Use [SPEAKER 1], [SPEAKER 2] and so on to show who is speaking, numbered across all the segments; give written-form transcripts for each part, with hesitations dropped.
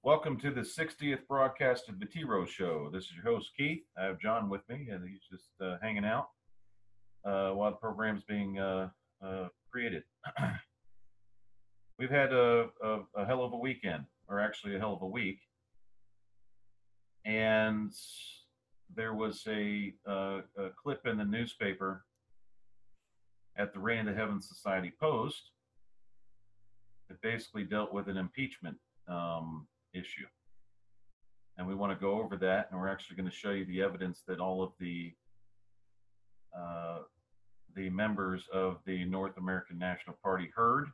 [SPEAKER 1] Welcome to the 60th broadcast of the T-ROH show. This is your host, Keith. I have John with me, and he's just hanging out while the program's being created. We've had a hell of a weekend, or actually a hell of a week, and there was a clip in the newspaper at the Rain to Heaven Society Post that basically dealt with an impeachment issue. And we want to go over that, and we're actually going to show you the evidence that all of the members of the North American National Party heard,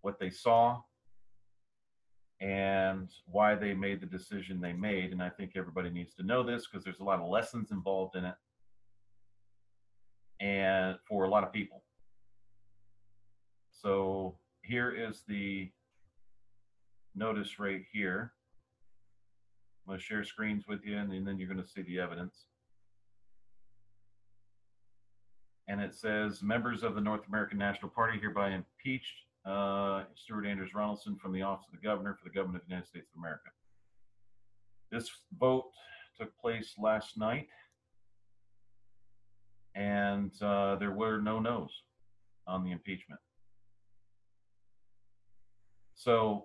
[SPEAKER 1] what they saw, and why they made the decision they made. And I think everybody needs to know this because there's a lot of lessons involved in it, and for a lot of people. So here is the notice right here. I'm going to share screens with you, and then you're going to see the evidence. And it says, members of the North American National Party hereby impeached Stuart Anders Ronaldson from the office of the governor for the government of the United States of America. This vote took place last night, and there were no no's on the impeachment. So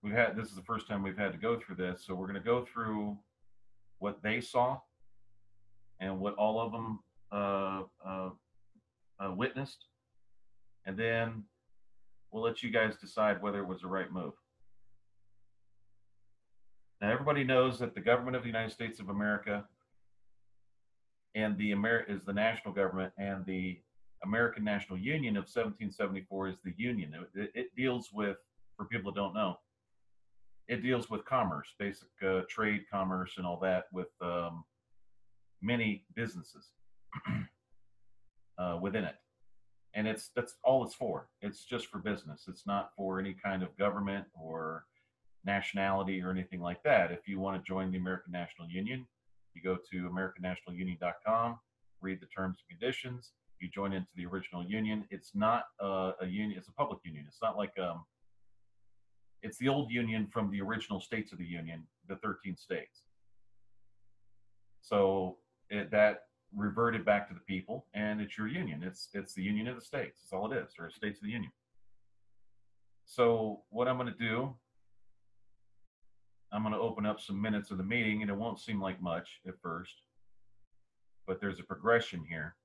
[SPEAKER 1] this is the first time we've had to go through this. So we're going to go through what they saw and what all of them witnessed, and then we'll let you guys decide whether it was the right move. Now, everybody knows that the government of the United States of America and is the national government, and the American National Union of 1774 is the union. It deals with, for people that don't know, it deals with commerce, basic trade, commerce, and all that with many businesses within it. And that's all it's for. It's just for business. It's not for any kind of government or nationality or anything like that. If you want to join the American National Union, you go to americannationalunion.com, read the terms and conditions, you join into the original union. It's not a union, it's a public union. It's not like it's the old union from the original states of the union, the 13 states. So that reverted back to the people, and it's your union. It's the union of the states. That's all it is, or states of the union. So what I'm going to do, I'm going to open up some minutes of the meeting, and it won't seem like much at first, but there's a progression here.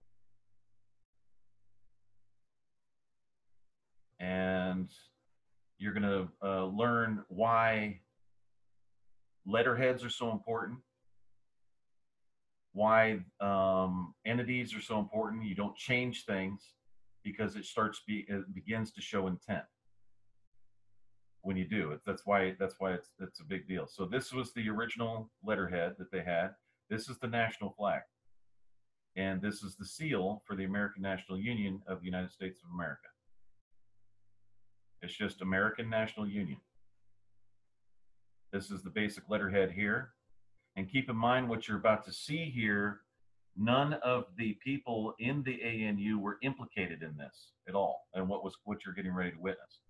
[SPEAKER 1] And you're going to learn why letterheads are so important, why entities are so important. You don't change things because it begins to show intent when you do it. That's why it's a big deal. So this was the original letterhead that they had. This is the national flag, and this is the seal for the American National Union of the United States of America. It's just American National Union. This is the basic letterhead here. And keep in mind what you're about to see here, none of the people in the ANU were implicated in this at all, and what you're getting ready to witness.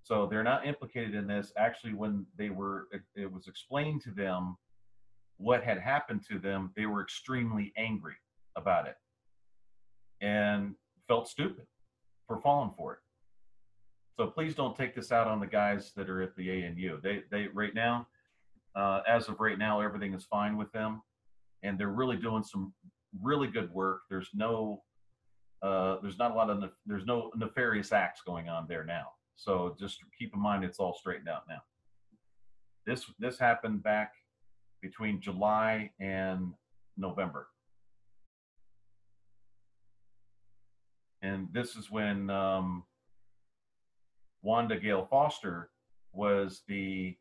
[SPEAKER 1] So they're not implicated in this. Actually, when it was explained to them what had happened to them, they were extremely angry about it and felt stupid for falling for it. So please don't take this out on the guys that are at the ANU. They right now, as of right now, everything is fine with them, and they're really doing some really good work. There's no nefarious acts going on there now. So just keep in mind, it's all straightened out now. This happened back between July and November, and this is when Wanda Gale Foster was the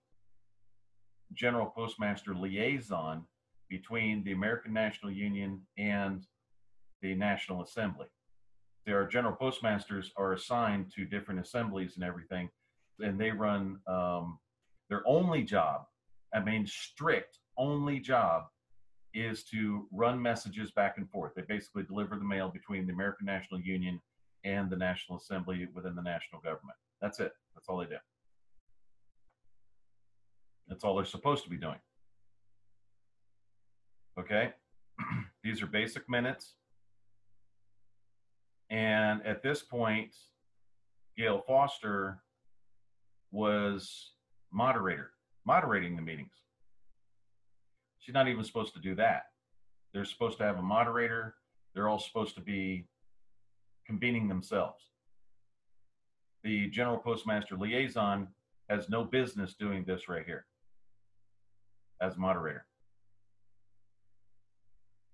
[SPEAKER 1] General Postmaster liaison between the American National Union and the National Assembly. Their general postmasters are assigned to different assemblies and everything, and they run their only job, strict only job, is to run messages back and forth. They basically deliver the mail between the American National Union and the National Assembly within the national government. That's it. That's all they do. That's all they're supposed to be doing. Okay? These are basic minutes. And at this point, Gail Foster was moderating the meetings. She's not even supposed to do that. They're supposed to have a moderator. They're all supposed to be convening themselves. The General Postmaster Liaison has no business doing this right here as moderator.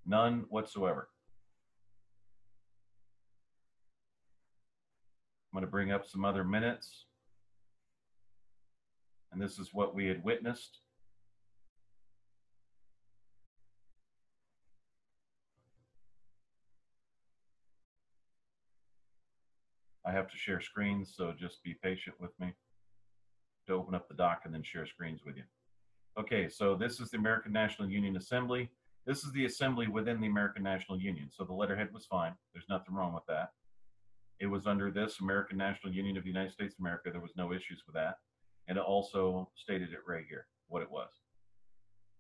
[SPEAKER 1] None whatsoever. I'm going to bring up some other minutes. And this is what we had witnessed. I have to share screens, so just be patient with me to open up the doc and then share screens with you. Okay, so this is the American National Union Assembly. This is the assembly within the American National Union. So the letterhead was fine. There's nothing wrong with that. It was under this American National Union of the United States of America. There was no issues with that. And it also stated it right here, what it was.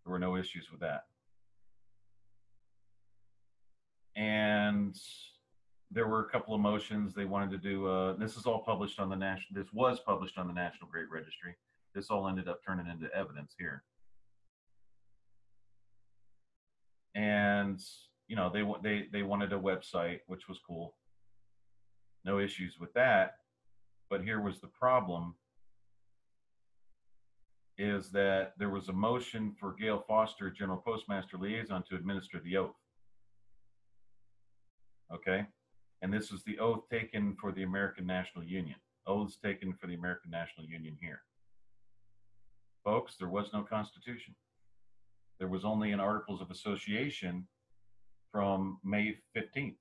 [SPEAKER 1] There were no issues with that. And there were a couple of motions they wanted to do. This is all published on the national. This was published on the National Great Registry. This all ended up turning into evidence here. And you know, they wanted a website, which was cool. No issues with that. But here was the problem: is that there was a motion for Gail Foster, General Postmaster Liaison, to administer the oath. Okay. And this is the oath taken for the American National Union. Oaths taken for the American National Union here. Folks, there was no Constitution. There was only an Articles of Association from May 15th.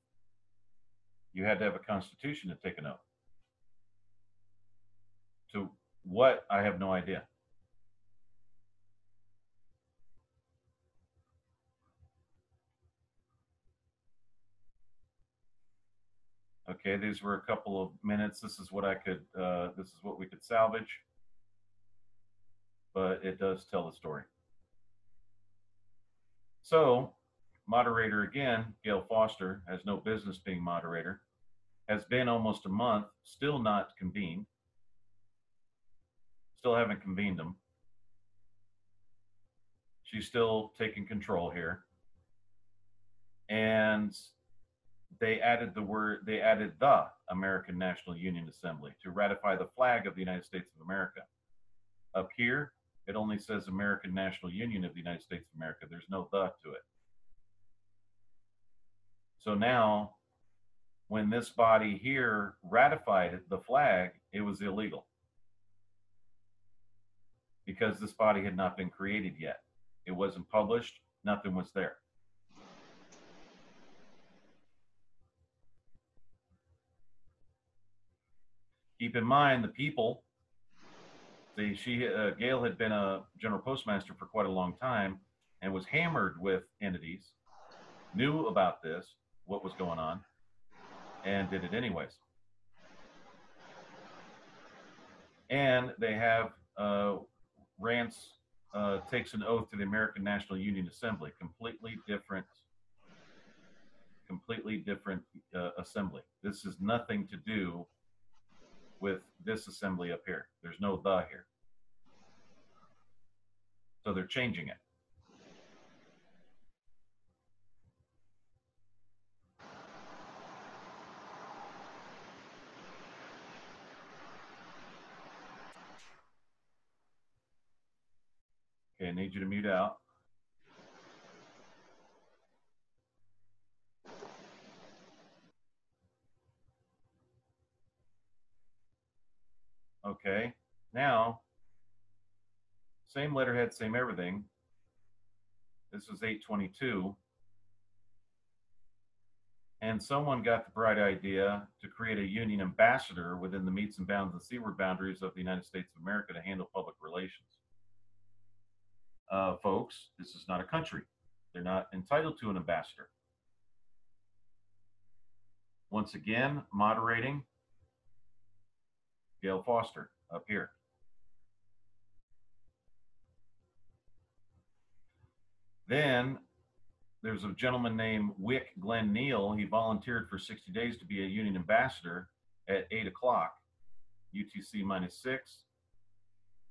[SPEAKER 1] You had to have a Constitution to take an oath. To what? I have no idea. Okay, these were a couple of minutes. This is what I could, this is what we could salvage, but it does tell the story. So, moderator again, Gail Foster, has no business being moderator, has been almost a month, still not convened, still haven't convened them. She's still taking control here. And they added the American National Union Assembly to ratify the flag of the United States of America. Up here, it only says American National Union of the United States of America. There's no the to it. So now, when this body here ratified the flag, it was illegal because this body had not been created yet. It wasn't published. Nothing was there. Keep in mind, the people, Gail had been a general postmaster for quite a long time and was hammered with entities, knew about this, what was going on, and did it anyways. And they have Rance takes an oath to the American National Union Assembly, completely different assembly. This has nothing to do with this assembly up here. There's no the here. So they're changing it. Okay, I need you to mute out. Okay, now, same letterhead, same everything. This is 822. And someone got the bright idea to create a union ambassador within the metes and bounds and seaward boundaries of the United States of America to handle public relations. Folks, this is not a country. They're not entitled to an ambassador. Once again, moderating, Gail Foster up here. Then there's a gentleman named Wick Glenn Neal. He volunteered for 60 days to be a union ambassador at 8 o'clock, UTC -6.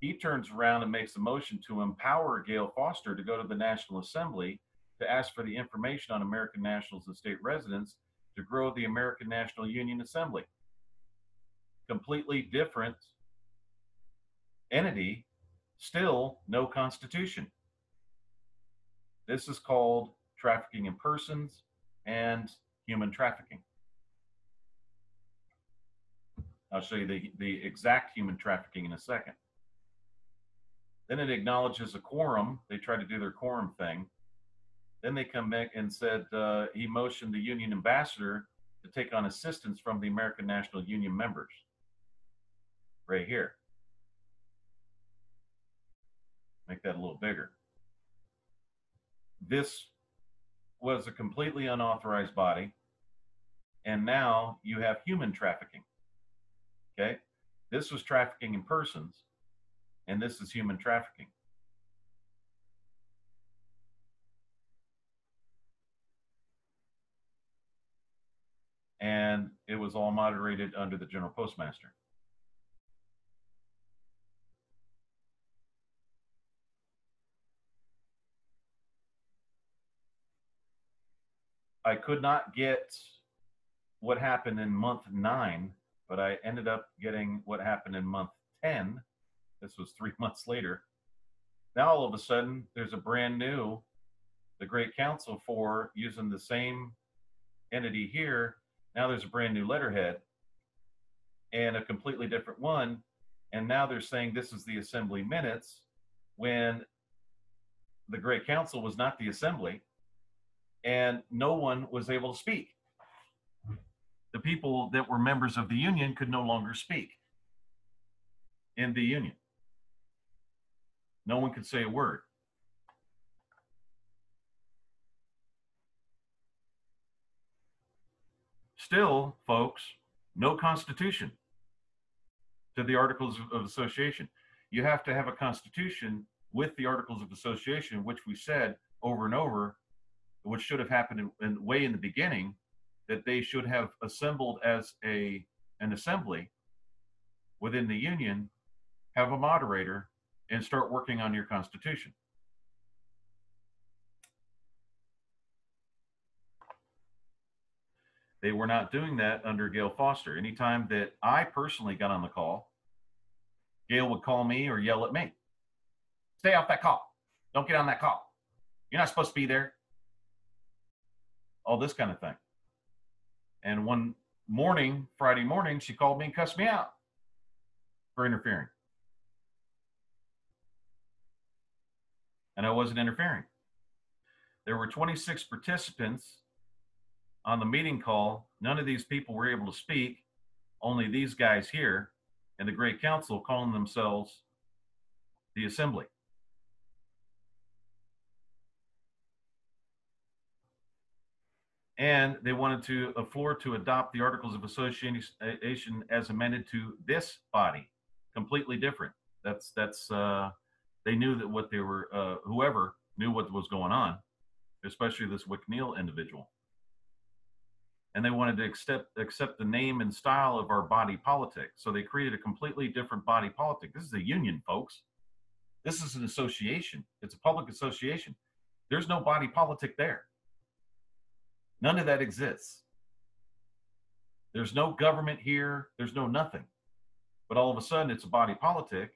[SPEAKER 1] He turns around and makes a motion to empower Gail Foster to go to the National Assembly to ask for the information on American nationals and state residents to grow the American National Union Assembly. Completely different entity, still no constitution. This is called trafficking in persons and human trafficking. I'll show you the exact human trafficking in a second. Then it acknowledges a quorum. They try to do their quorum thing. Then they come back and said he motioned the union ambassador to take on assistance from the American National Union members. Right here. Make that a little bigger. This was a completely unauthorized body, and now you have human trafficking. Okay? This was trafficking in persons, and this is human trafficking. And it was all moderated under the General Postmaster. I could not get what happened in month 9, but I ended up getting what happened in month 10. This was 3 months later. Now all of a sudden, there's a brand new, the Great Council for using the same entity here. Now there's a brand new letterhead and a completely different one. And now they're saying this is the assembly minutes when the Great Council was not the assembly and no one was able to speak. The people that were members of the union could no longer speak in the union. No one could say a word. Still, folks, no constitution to the Articles of Association. You have to have a constitution with the Articles of Association, which we said over and over, which should have happened way in the beginning, that they should have assembled as an assembly within the union, have a moderator, and start working on your constitution. They were not doing that under Gail Foster. Anytime that I personally got on the call, Gail would call me or yell at me. Stay off that call. Don't get on that call. You're not supposed to be there. All this kind of thing. And one morning, Friday morning, she called me and cussed me out for interfering. And I wasn't interfering. There were 26 participants on the meeting call. None of these people were able to speak, only these guys here, and the Great Council calling themselves the Assembly. And they wanted to a floor to adopt the Articles of Association as amended to this body, completely different. They knew that what they were, whoever knew what was going on, especially this Wick Neal individual. And they wanted to accept the name and style of our body politic. So they created a completely different body politic. This is a union, folks. This is an association. It's a public association. There's no body politic there. None of that exists. There's no government here. There's no nothing. But all of a sudden, it's a body politic.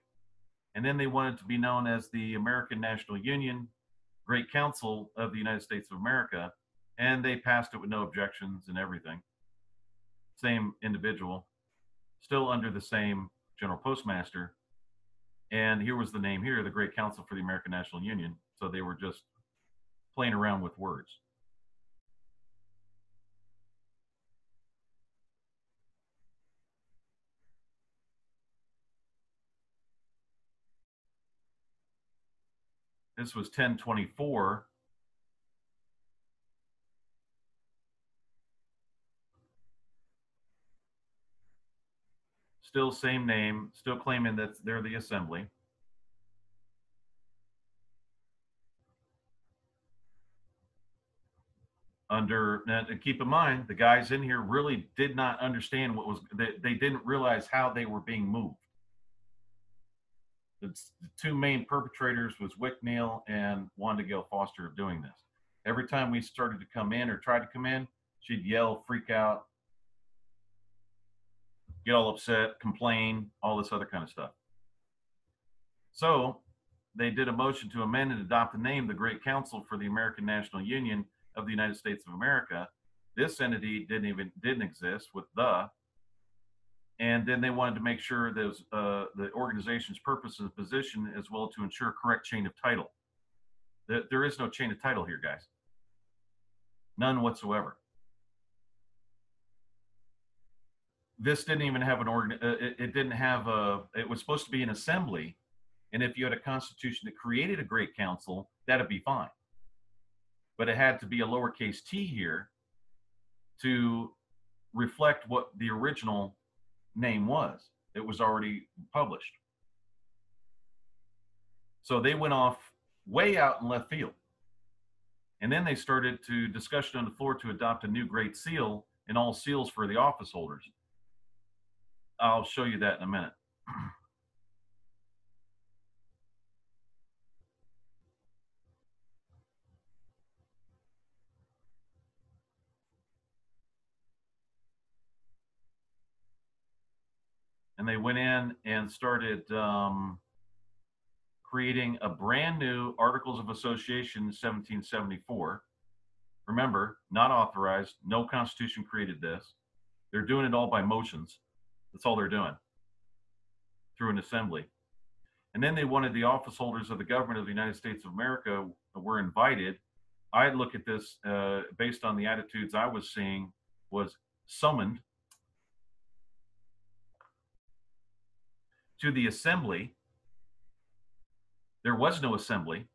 [SPEAKER 1] And then they wanted to be known as the American National Union, Great Council of the United States of America. And they passed it with no objections and everything. Same individual, still under the same General Postmaster. And here was the name here, the Great Council for the American National Union. So they were just playing around with words. This was 10/24. Still same name, still claiming that they're the assembly. under, and keep in mind, the guys in here really did not understand what was, they didn't realize how they were being moved. The two main perpetrators was Wick Neal and Wanda Gale Foster of doing this. Every time we started to come in or tried to come in, she'd yell, freak out, get all upset, complain, all this other kind of stuff. So they did a motion to amend and adopt the name, the Great Council for the American National Union of the United States of America. This entity didn't exist with the, and then they wanted to make sure there's the organization's purpose and position as well to ensure correct chain of title. There is no chain of title here, guys. None whatsoever. This didn't even have an it didn't have a, it was supposed to be an assembly. And if you had a constitution that created a great council, that'd be fine. But it had to be a lowercase t here to reflect what the original name was. It was already published. So they went off way out in left field. And then they started to discussion on the floor to adopt a new great seal and all seals for the office holders. I'll show you that in a minute. And they went in and started creating a brand new Articles of Association in 1774. Remember, not authorized, no constitution created this. They're doing it all by motions. That's all they're doing through an assembly. And then they wanted the office holders of the government of the United States of America were invited. I look at this based on the attitudes I was seeing, was summoned to the assembly. There was no assembly.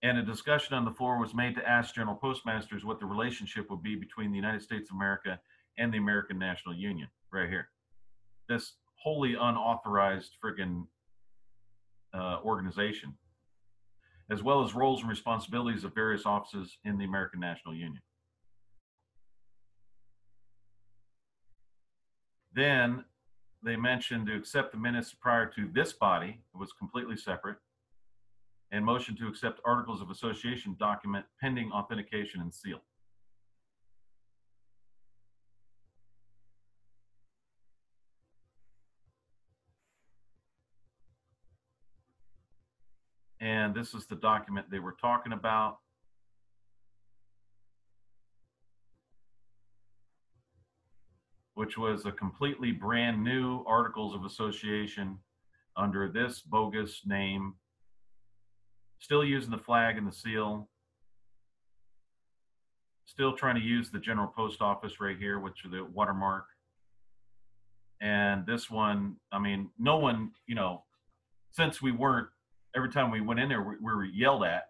[SPEAKER 1] And a discussion on the floor was made to ask General Postmasters what the relationship would be between the United States of America and the American National Union, right here. This wholly unauthorized friggin' organization, as well as roles and responsibilities of various offices in the American National Union. Then they mentioned to accept the minutes prior to this body. It was completely separate. And motion to accept Articles of Association document pending authentication and seal. And this is the document they were talking about. Which was a completely brand new Articles of Association under this bogus name, still using the flag and the seal, still trying to use the General Post Office right here, which is the watermark. And this one, I mean, no one, you know, since we weren't, every time we went in there, we were yelled at.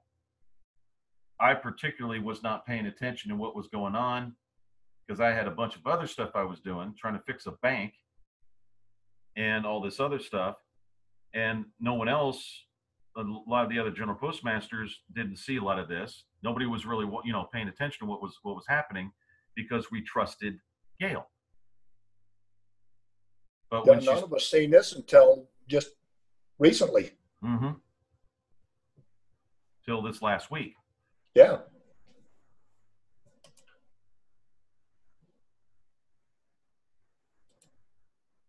[SPEAKER 1] I particularly was not paying attention to what was going on, because I had a bunch of other stuff I was doing, trying to fix a bank and all this other stuff. And no one else, a lot of the other general postmasters didn't see a lot of this. Nobody was really, you know, paying attention to what was happening, because we trusted Gail. But when
[SPEAKER 2] none of us seen this until just recently.
[SPEAKER 1] Mm-hmm. Till this last week.
[SPEAKER 2] Yeah.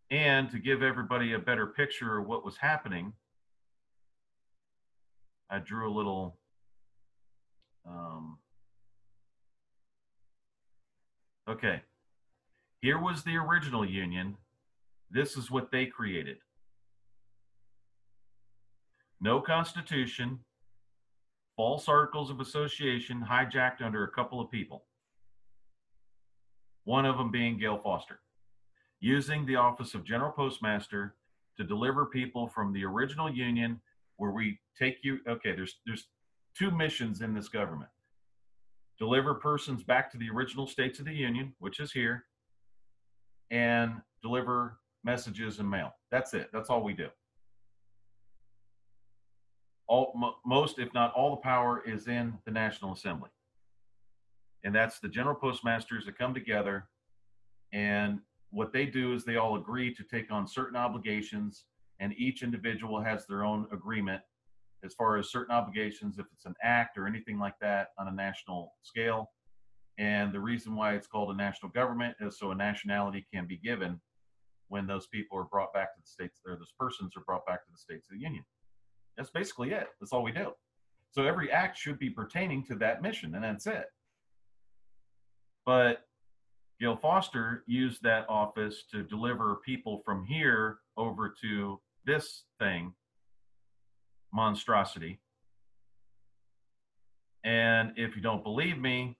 [SPEAKER 1] And to give everybody a better picture of what was happening, I drew a little okay. Here was the original union. This is what they created. No constitution, false articles of association hijacked under a couple of people. One of them being Gail Foster, using the office of General Postmaster to deliver people from the original union, where we take you, okay, there's two missions in this government. Deliver persons back to the original states of the union, which is here, and deliver messages and mail. That's it. That's all we do. Most, if not all, the power is in the National Assembly. And that's the general postmasters that come together, and what they do is they all agree to take on certain obligations, and each individual has their own agreement as far as certain obligations, if it's an act or anything like that on a national scale. And the reason why it's called a national government is so a nationality can be given when those people are brought back to the states, or those persons are brought back to the states of the union. That's basically it. That's all we do. So every act should be pertaining to that mission, and that's it. But Gail Foster used that office to deliver people from here over to this thing, monstrosity. And if you don't believe me,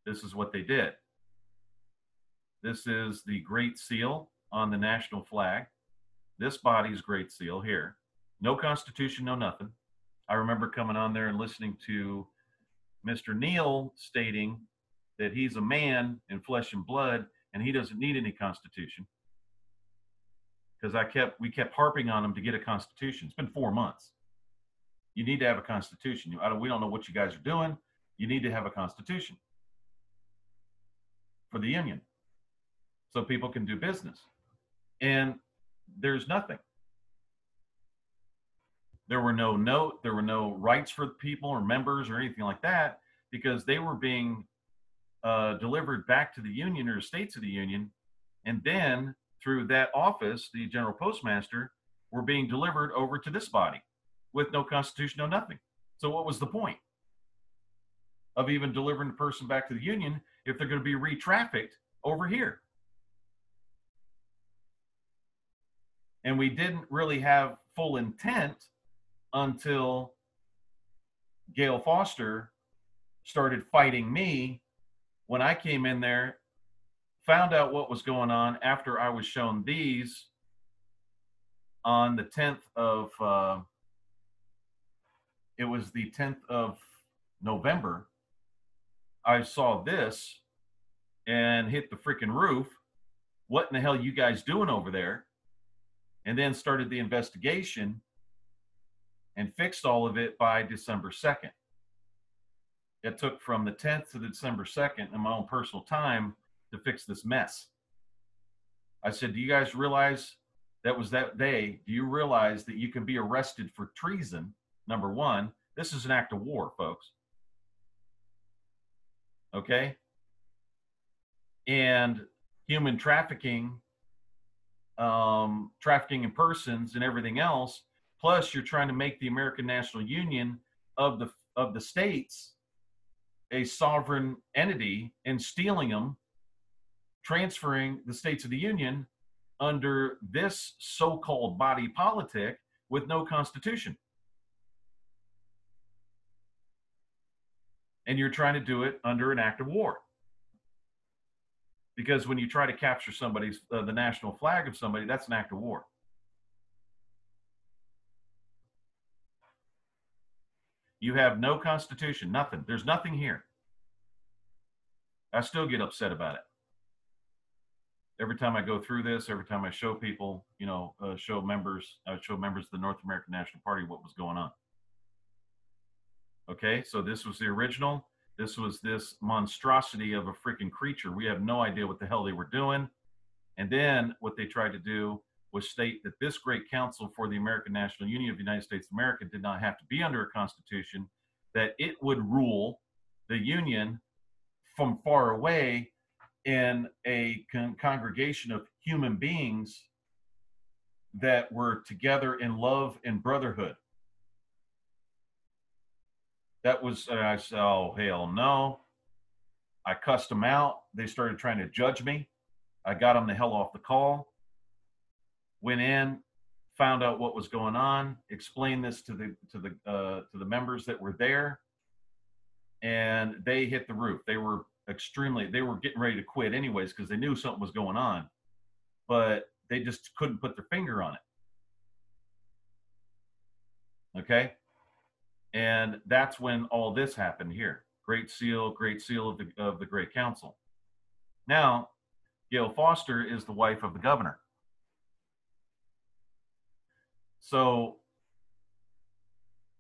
[SPEAKER 1] this is what they did. This is the Great Seal on the national flag. This body's Great Seal here. No Constitution, no nothing. I remember coming on there and listening to Mr. Neal stating that he's a man in flesh and blood and he doesn't need any Constitution. Because we kept harping on him to get a Constitution. It's been 4 months. You need to have a Constitution. We don't know what you guys are doing. You need to have a Constitution for the union so people can do business. And there's nothing. There were no rights for the people or members or anything like that, because they were being delivered back to the union or the states of the union, and then through that office, the general postmaster, were being delivered over to this body with no Constitution, no nothing. So what was the point of even delivering the person back to the union if they're going to be re-trafficked over here? And we didn't really have full intent until Gail Foster started fighting me when I came in there, found out what was going on after I was shown these on the 10th of, it was the 10th of November. I saw this and hit the freaking roof. What in the hell you guys doing over there? And then started the investigation and fixed all of it by December 2nd. It took from the 10th to the December 2nd in my own personal time to fix this mess. I said, do you guys realize that was that day? Do you realize that you can be arrested for treason? Number one, this is an act of war, folks. Okay? And human trafficking, trafficking in persons and everything else. Plus, you're trying to make the American National Union of the states a sovereign entity and stealing them, transferring the states of the union under this so-called body politic with no Constitution. And you're trying to do it under an act of war. Because when you try to capture somebody's, the national flag of somebody, that's an act of war. You have no Constitution, nothing. There's nothing here. I still get upset about it. Every time I go through this, every time I show people, show members of the North American National Party what was going on. Okay, so this was the original. This was this monstrosity of a freaking creature. We have no idea what the hell they were doing. And then what they tried to do was state that this great council for the American National Union of the United States of America did not have to be under a constitution, that it would rule the union from far away in a congregation of human beings that were together in love and brotherhood. That was, I said, oh, hell no. I cussed them out. They started trying to judge me. I got them the hell off the call. Went in, found out what was going on, explained this to the members that were there, and they hit the roof. They were getting ready to quit anyways because they knew something was going on, but they just couldn't put their finger on it. Okay, and that's when all this happened here. Great seal of the Great Council. Now, Gail Foster is the wife of the governor. So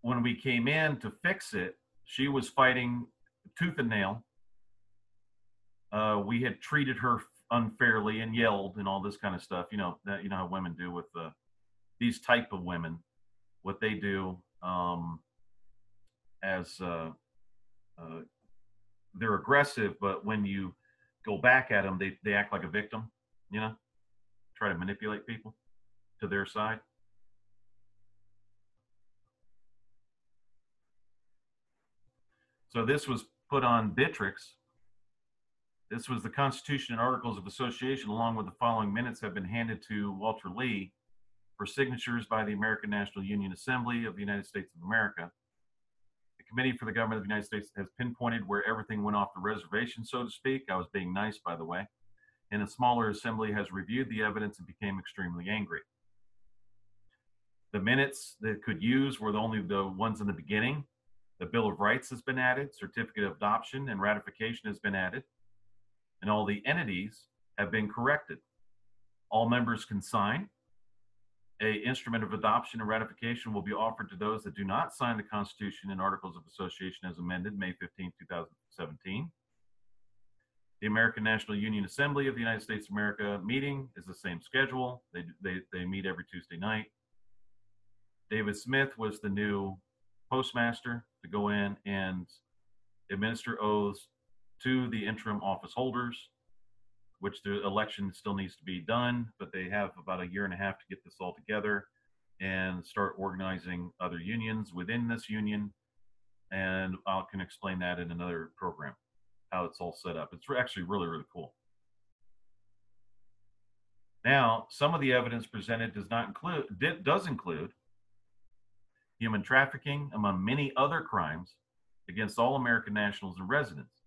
[SPEAKER 1] when we came in to fix it, she was fighting tooth and nail we had treated her unfairly and yelled and all this kind of stuff. You know how women do with these type of women, what they do as they're aggressive, but when you go back at them, they act like a victim. You know, try to manipulate people to their side. So this was put on Bitrix. This was the Constitution and Articles of Association, along with the following minutes, have been handed to Walter Lee for signatures by the American National Union Assembly of the United States of America. The Committee for the Government of the United States has pinpointed where everything went off the reservation, so to speak. I was being nice, by the way. And a smaller assembly has reviewed the evidence and became extremely angry. The minutes that could use were only the ones in the beginning. The Bill of Rights has been added, certificate of adoption and ratification has been added, and all the entities have been corrected. All members can sign. An instrument of adoption and ratification will be offered to those that do not sign the Constitution and Articles of Association as amended May 15, 2017. The American National Union Assembly of the United States of America meeting is the same schedule. They meet every Tuesday night. David Smith was the new postmaster to go in and administer oaths to the interim office holders, which the election still needs to be done, but they have about a year and a half to get this all together and start organizing other unions within this union. And I can explain that in another program, how it's all set up. It's actually really, really cool. Now, some of the evidence presented does include human trafficking, among many other crimes against all American nationals and residents.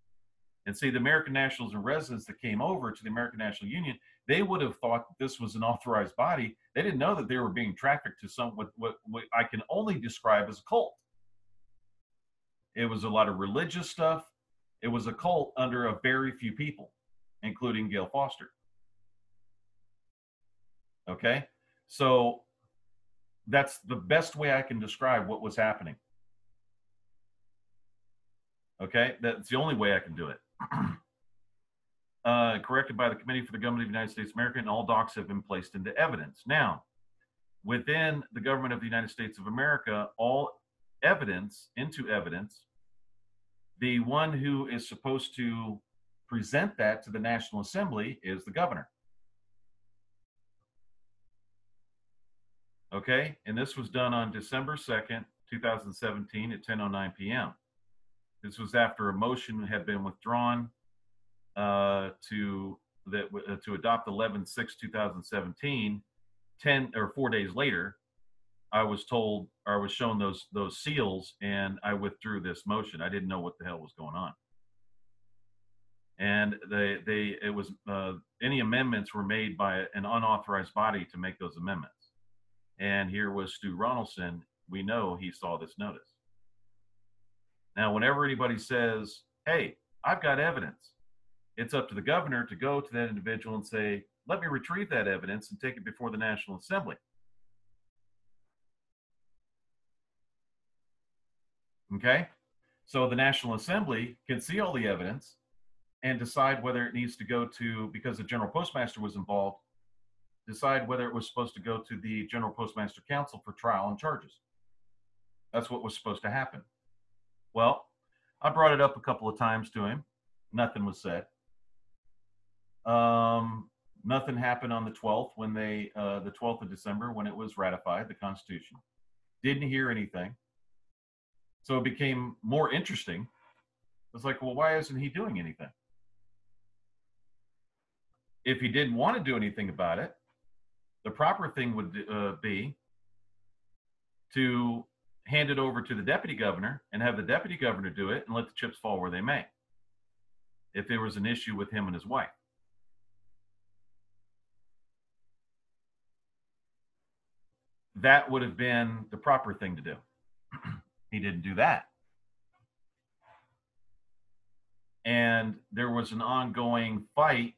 [SPEAKER 1] And see, the American nationals and residents that came over to the American National Union, they would have thought that this was an authorized body. They didn't know that they were being trafficked to what I can only describe as a cult. It was a lot of religious stuff. It was a cult under a very few people, including Gail Foster. Okay? So that's the best way I can describe what was happening. Okay? That's the only way I can do it. Corrected by the Committee for the Government of the United States of America, and all docs have been placed into evidence. Now, within the government of the United States of America, all evidence into evidence, the one who is supposed to present that to the National Assembly is the governor. Okay, and this was done on December 2nd, 2017 at 10:09 p.m. This was after a motion had been withdrawn to adopt 11/6/2017. 4 days later, I was told, or I was shown those seals, and I withdrew this motion. I didn't know what the hell was going on. And any amendments were made by an unauthorized body to make those amendments. And here was Stu Ronaldson. We know he saw this notice. Now, whenever anybody says, hey, I've got evidence, it's up to the governor to go to that individual and say, let me retrieve that evidence and take it before the National Assembly. Okay? So the National Assembly can see all the evidence and decide whether it needs to go to, because the General Postmaster was involved, decide whether it was supposed to go to the General Postmaster Council for trial and charges. That's what was supposed to happen. Well, I brought it up a couple of times to him. Nothing was said. Nothing happened on the 12th when the 12th of December when it was ratified, the Constitution. Didn't hear anything. So it became more interesting. It was like, well, why isn't he doing anything? If he didn't want to do anything about it, the proper thing would be to hand it over to the deputy governor and have the deputy governor do it and let the chips fall where they may, if there was an issue with him and his wife. That would have been the proper thing to do. He didn't do that. And there was an ongoing fight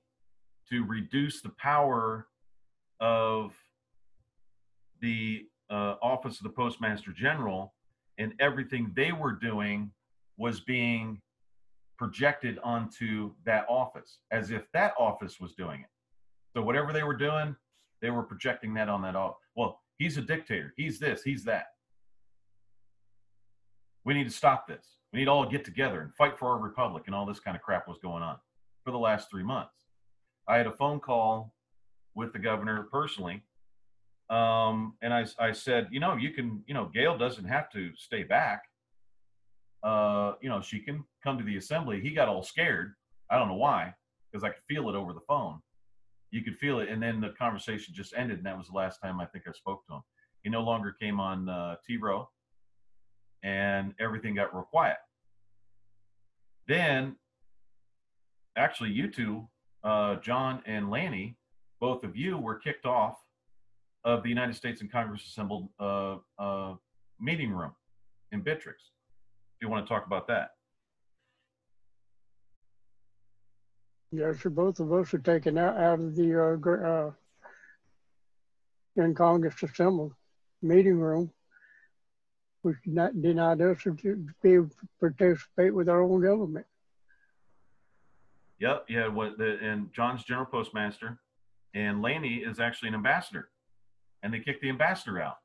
[SPEAKER 1] to reduce the power of the Office of the Postmaster General, and everything they were doing was being projected onto that office as if that office was doing it. So whatever they were doing, they were projecting that on that office. Well, he's a dictator. He's this, he's that. We need to stop this. We need to all get together and fight for our republic, and all this kind of crap was going on for the last 3 months. I had a phone call with the governor personally. And I said, you can, Gail doesn't have to stay back. She can come to the assembly. He got all scared. I don't know why, because I could feel it over the phone. You could feel it. And then the conversation just ended. And that was the last time I think I spoke to him. He no longer came on T-ROH, and everything got real quiet. Then, actually, you two, John and Lanny, both of you were kicked off of the United States and Congress assembled meeting room in Bitrix. If you want to talk about that.
[SPEAKER 3] Yes, so both of us were taken out of the in Congress assembled meeting room, which denied us to be able to participate with our own government.
[SPEAKER 1] Yep, yeah. And John's general postmaster, and Laney is actually an ambassador, and they kicked the ambassador out.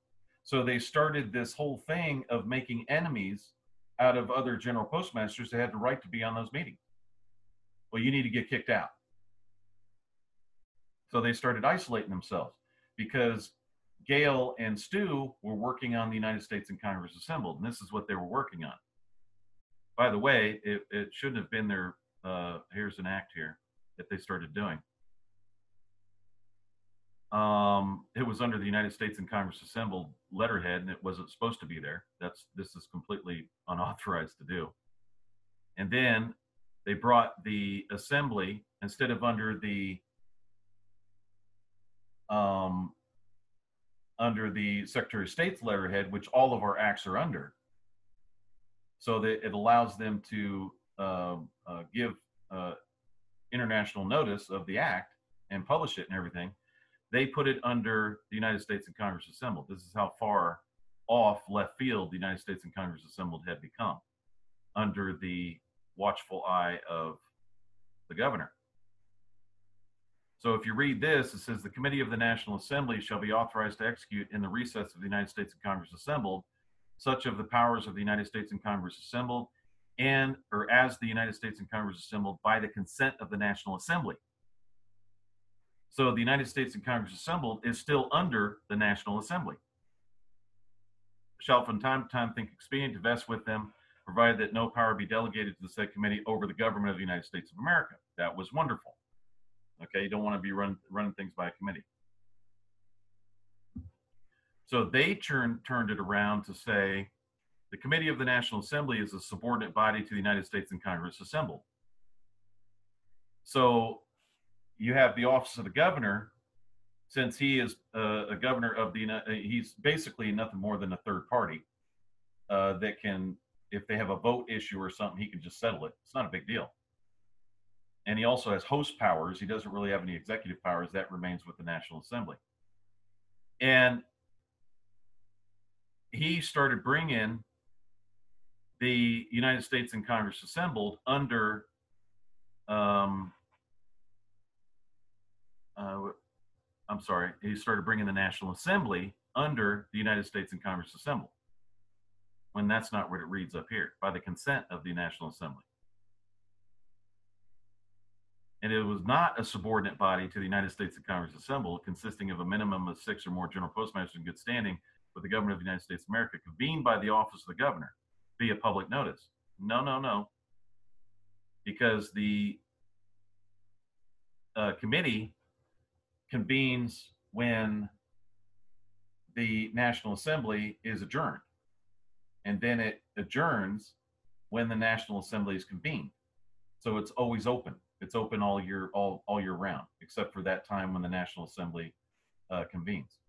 [SPEAKER 1] So they started this whole thing of making enemies out of other general postmasters that had the right to be on those meetings. Well, you need to get kicked out. So they started isolating themselves because Gail and Stu were working on the United States and Congress assembled, and this is what they were working on. By the way, it shouldn't have been their, here's an act here that they started doing. It was under the United States and Congress assembled letterhead, and it wasn't supposed to be there. This is completely unauthorized to do. And then they brought the assembly instead of under the Secretary of State's letterhead, which all of our acts are under, so that it allows them to give international notice of the act and publish it and everything. They put it under the United States and Congress assembled. This is how far off left field the United States and Congress assembled had become, under the watchful eye of the governor. So if you read this, it says the Committee of the National Assembly shall be authorized to execute in the recess of the United States and Congress assembled such of the powers of the United States and Congress assembled and or as the United States and Congress assembled by the consent of the National Assembly. So the United States and Congress assembled is still under the National Assembly. Shall from time to time think expedient to vest with them, provided that no power be delegated to the said committee over the government of the United States of America. That was wonderful. Okay, you don't want to be running things by a committee. So they turned it around to say the Committee of the National Assembly is a subordinate body to the United States and Congress assembled. So you have the office of the governor, since he is a governor of the, he's basically nothing more than a third party that can, if they have a vote issue or something, he can just settle it. It's not a big deal. And he also has host powers. He doesn't really have any executive powers. That remains with the National Assembly. And he started bringing the United States and Congress assembled under he started bringing the National Assembly under the United States and Congress assembled, when that's not what it reads up here, by the consent of the National Assembly. And it was not a subordinate body to the United States and Congress assembled, consisting of a minimum of 6 or more general postmasters in good standing with the government of the United States of America, convened by the office of the governor via public notice. No. Because the committee convenes when the National Assembly is adjourned. And then it adjourns when the National Assembly is convened. So it's always open. It's open all year round, except for that time when the National Assembly convenes.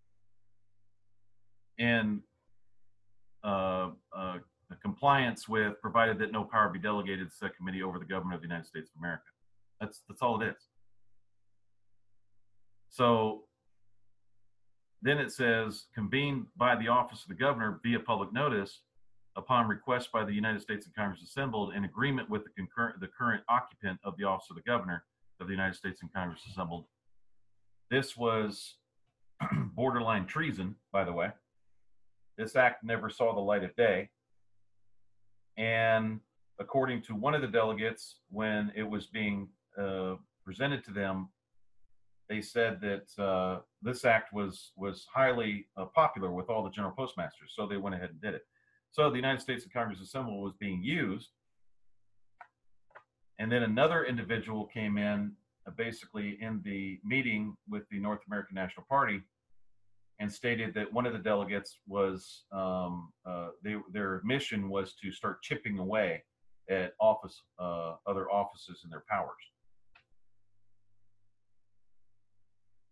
[SPEAKER 1] And compliance with, provided that no power be delegated to said committee over the government of the United States of America. That's all it is. So then it says, convened by the office of the governor via public notice, upon request by the United States and Congress assembled, in agreement with the current occupant of the office of the governor of the United States and Congress assembled. This was borderline treason, by the way. This act never saw the light of day. And according to one of the delegates, when it was being presented to them, they said that this act was highly popular with all the general postmasters, so they went ahead and did it. So the United States and Congress assembled was being used, and then another individual came in, basically in the meeting with the North American National Party, and stated that one of the delegates was their mission was to start chipping away at other offices and their powers.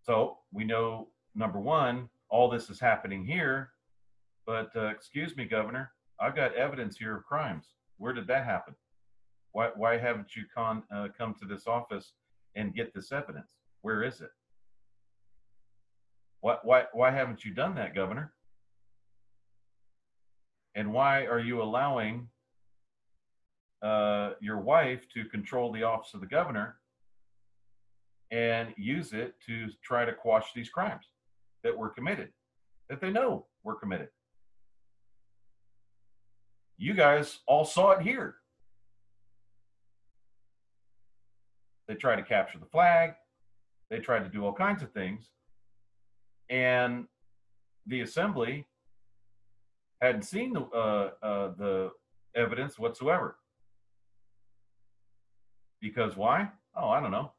[SPEAKER 1] So we know, number one, all this is happening here, but excuse me, Governor, I've got evidence here of crimes. Where did that happen? Why haven't you come to this office and get this evidence? Where is it? Why haven't you done that, Governor? And why are you allowing your wife to control the office of the governor and use it to try to quash these crimes that were committed, that they know were committed? You guys all saw it here. They tried to capture the flag. They tried to do all kinds of things. And the assembly hadn't seen the evidence whatsoever. Because why? Oh, I don't know.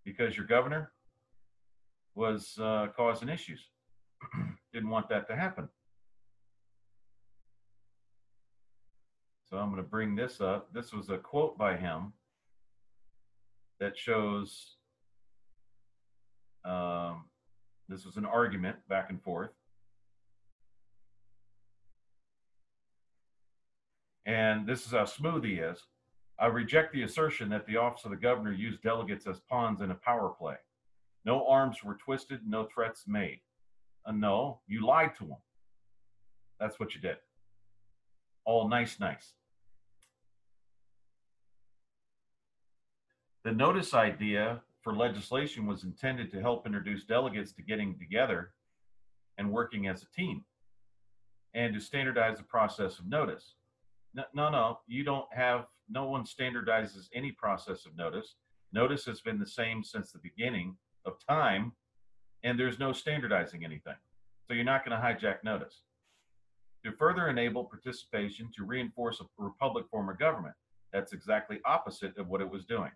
[SPEAKER 1] Because your governor was causing issues. Didn't want that to happen. So I'm going to bring this up. This was a quote by him that shows this was an argument back and forth. And this is how smooth he is. I reject the assertion that the office of the governor used delegates as pawns in a power play. No arms were twisted, no threats made. No, you lied to them. That's what you did. All nice. The notice idea for legislation was intended to help introduce delegates to getting together and working as a team, and to standardize the process of notice. No, you don't have, no one standardizes any process of notice. Notice has been the same since the beginning of time, and there's no standardizing anything. So you're not going to hijack notice. To further enable participation, to reinforce a republic form of government. That's exactly opposite of what it was doing,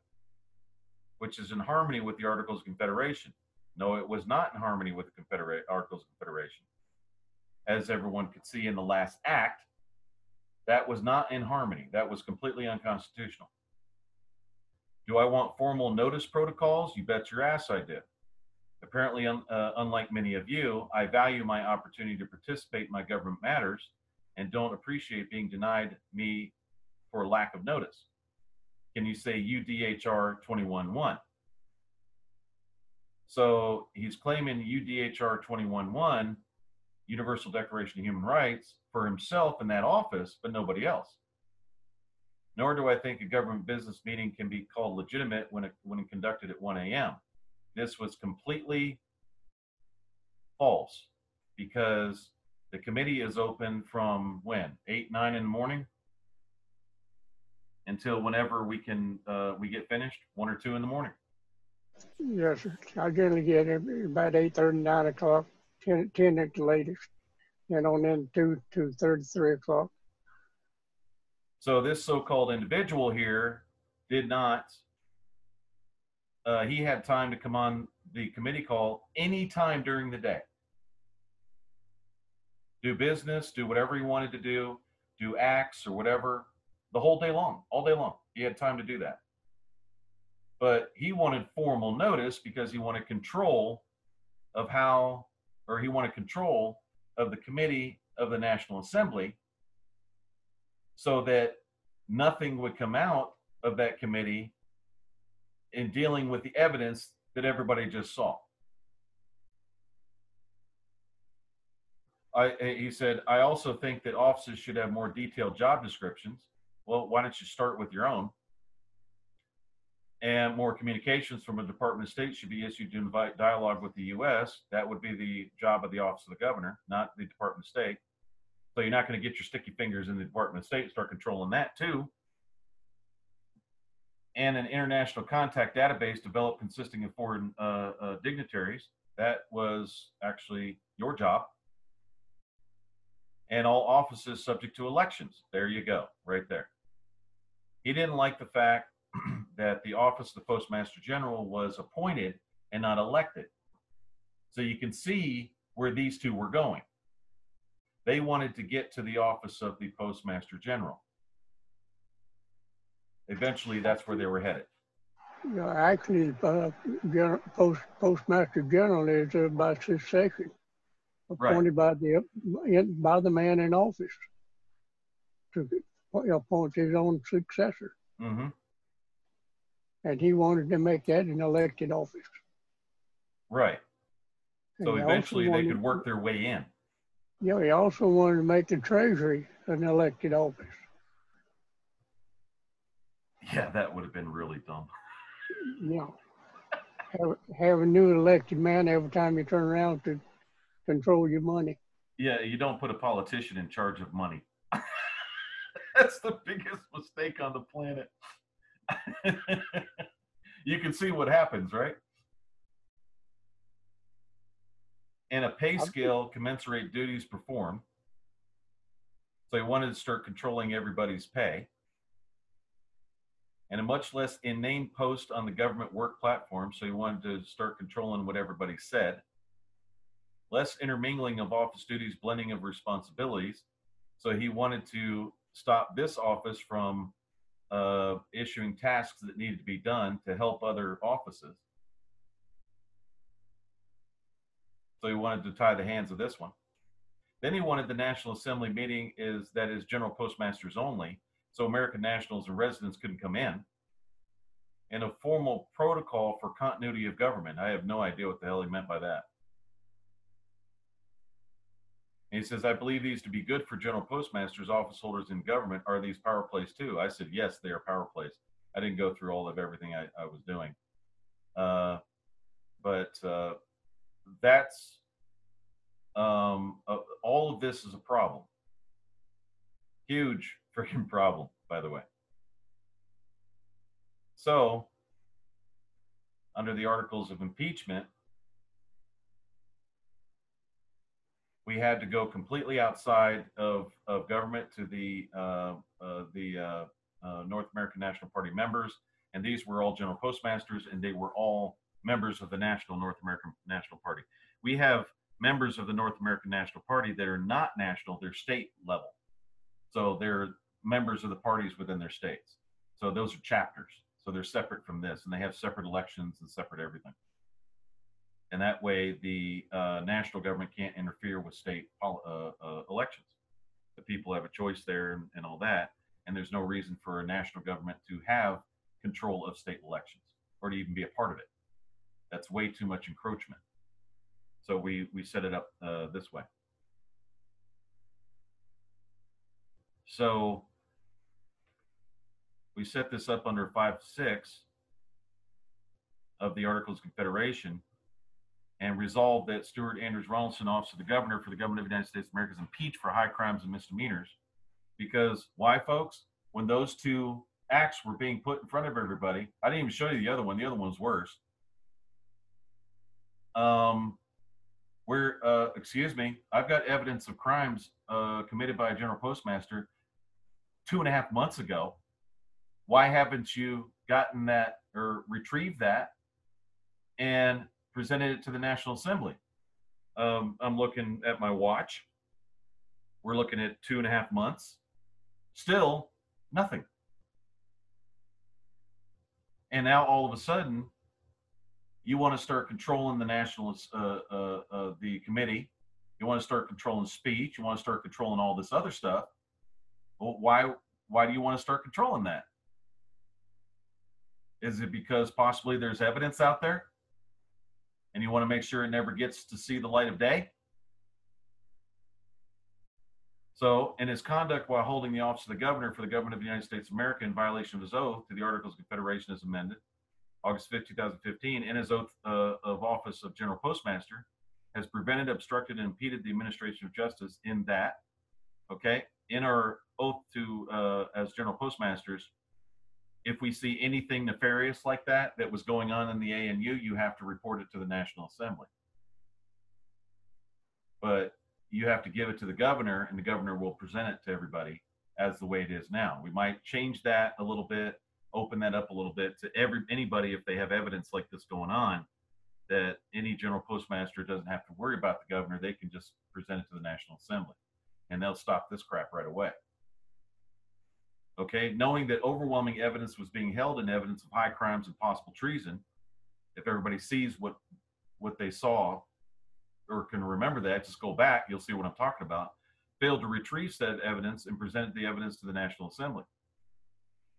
[SPEAKER 1] which is in harmony with the Articles of Confederation. No, it was not in harmony with the Articles of Confederation. As everyone could see in the last act, that was not in harmony. That was completely unconstitutional. Do I want formal notice protocols? You bet your ass I do. Apparently, unlike many of you, I value my opportunity to participate in my government matters and don't appreciate being denied me for lack of notice. Can you say UDHR 21.1? So he's claiming UDHR 21.1, Universal Declaration of Human Rights, for himself in that office, but nobody else. Nor do I think a government business meeting can be called legitimate when conducted at 1 a.m. This was completely false, because the committee is open from when? 8, 9 in the morning until whenever we get finished, 1 or 2 in the morning.
[SPEAKER 3] Yes, sir. I generally get about 8:30, 9 o'clock, 10 at the latest, and on in 2:30, 3 o'clock.
[SPEAKER 1] So this so-called individual here did not, he had time to come on the committee call anytime during the day. Do business, do whatever he wanted to do acts or whatever, the whole day long, all day long. He had time to do that. But he wanted formal notice because he wanted control of he wanted control of the committee of the National Assembly, so that nothing would come out of that committee in dealing with the evidence that everybody just saw. he said, I also think that offices should have more detailed job descriptions. Well, why don't you start with your own? And more communications from a Department of State should be issued to invite dialogue with the U.S. That would be the job of the Office of the Governor, not the Department of State. So you're not going to get your sticky fingers in the Department of State and start controlling that too. And an international contact database developed consisting of foreign dignitaries. That was actually your job. And all offices subject to elections. There you go, right there. He didn't like the fact that the office of the Postmaster General was appointed and not elected. So you can see where these two were going. They wanted to get to the office of the Postmaster General. Eventually, that's where they were headed.
[SPEAKER 3] Yeah, actually, Postmaster General is by succession, appointed by the man in office to appoint his own successor.
[SPEAKER 1] Mm-hmm.
[SPEAKER 3] And he wanted to make that an elected office.
[SPEAKER 1] Right. So
[SPEAKER 3] And
[SPEAKER 1] eventually they could work their way in.
[SPEAKER 3] Yeah, he also wanted to make the Treasury an elected office.
[SPEAKER 1] Yeah, that would have been really dumb.
[SPEAKER 3] Yeah. Have a new elected man every time you turn around to control your money.
[SPEAKER 1] Yeah, you don't put a politician in charge of money. That's the biggest mistake on the planet. You can see what happens, right? And a pay scale commensurate duties performed. So he wanted to start controlling everybody's pay. And a much less inane post on the government work platform. So he wanted to start controlling what everybody said. Less intermingling of office duties, blending of responsibilities. So he wanted to stop this office from issuing tasks that needed to be done to help other offices. So he wanted to tie the hands of this one. Then he wanted the National Assembly meeting that is general postmasters only, so American nationals and residents couldn't come in. And a formal protocol for continuity of government. I have no idea what the hell he meant by that. And he says, I believe these to be good for general postmasters, office holders in government. Are these power plays too? I said, yes, they are power plays. I didn't go through all of everything I was doing. But that's, all of this is a problem. Huge freaking problem, by the way. So, under the Articles of Impeachment, we had to go completely outside of government to the North American National Party members, and these were all general postmasters, and they were all members of the North American National Party. We have members of the North American National Party that are not national; they're state level, so they're members of the parties within their states. So those are chapters. So they're separate from this, and they have separate elections and separate everything. And that way, the national government can't interfere with state elections. The people have a choice there and all that. And there's no reason for a national government to have control of state elections or to even be a part of it. That's way too much encroachment. So we set it up this way. So we set this up under 5.6 of the Articles of Confederation, and resolved that Stuart Andrews Rawlinson, office of the governor for the government of the United States of America, is impeached for high crimes and misdemeanors. Because why, folks? When those two acts were being put in front of everybody, I didn't even show you the other one. The other one's worse. Excuse me, I've got evidence of crimes committed by a general postmaster 2.5 months ago. Why haven't you gotten that or retrieved that and presented it to the National Assembly? I'm looking at my watch. We're looking at 2.5 months. Still nothing. And now all of a sudden, you want to start controlling the the committee. You want to start controlling speech. You want to start controlling all this other stuff. Well, why do you want to start controlling that? Is it because possibly there's evidence out there and you want to make sure it never gets to see the light of day? So, in his conduct while holding the office of the governor for the government of the United States of America in violation of his oath to the Articles of Confederation as amended, August 5th, 2015, in his oath of office of General Postmaster, has prevented, obstructed, and impeded the administration of justice in that, okay, in our oath to as General Postmasters, if we see anything nefarious like that that was going on in the ANU, you have to report it to the National Assembly. But you have to give it to the governor, and the governor will present it to everybody as the way it is now. We might change that a little bit, open that up a little bit to anybody if they have evidence like this going on, that any general postmaster doesn't have to worry about the governor. They can just present it to the National Assembly, and they'll stop this crap right away. Okay, knowing that overwhelming evidence was being held in evidence of high crimes and possible treason, if everybody sees what they saw or can remember that, just go back, you'll see what I'm talking about, failed to retrieve said evidence and presented the evidence to the National Assembly.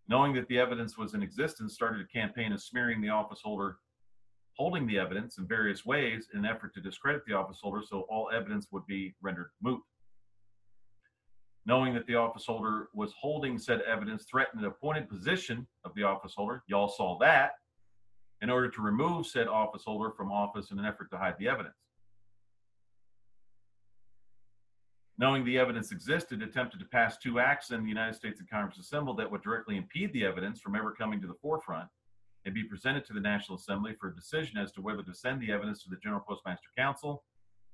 [SPEAKER 1] Knowing that the evidence was in existence, started a campaign of smearing the office holder holding the evidence in various ways in an effort to discredit the office holder so all evidence would be rendered moot. Knowing that the office holder was holding said evidence threatened the appointed position of the office holder, y'all saw that, in order to remove said office holder from office in an effort to hide the evidence. Knowing the evidence existed, attempted to pass 2 acts in the United States and Congress assembled that would directly impede the evidence from ever coming to the forefront and be presented to the National Assembly for a decision as to whether to send the evidence to the General Postmaster Council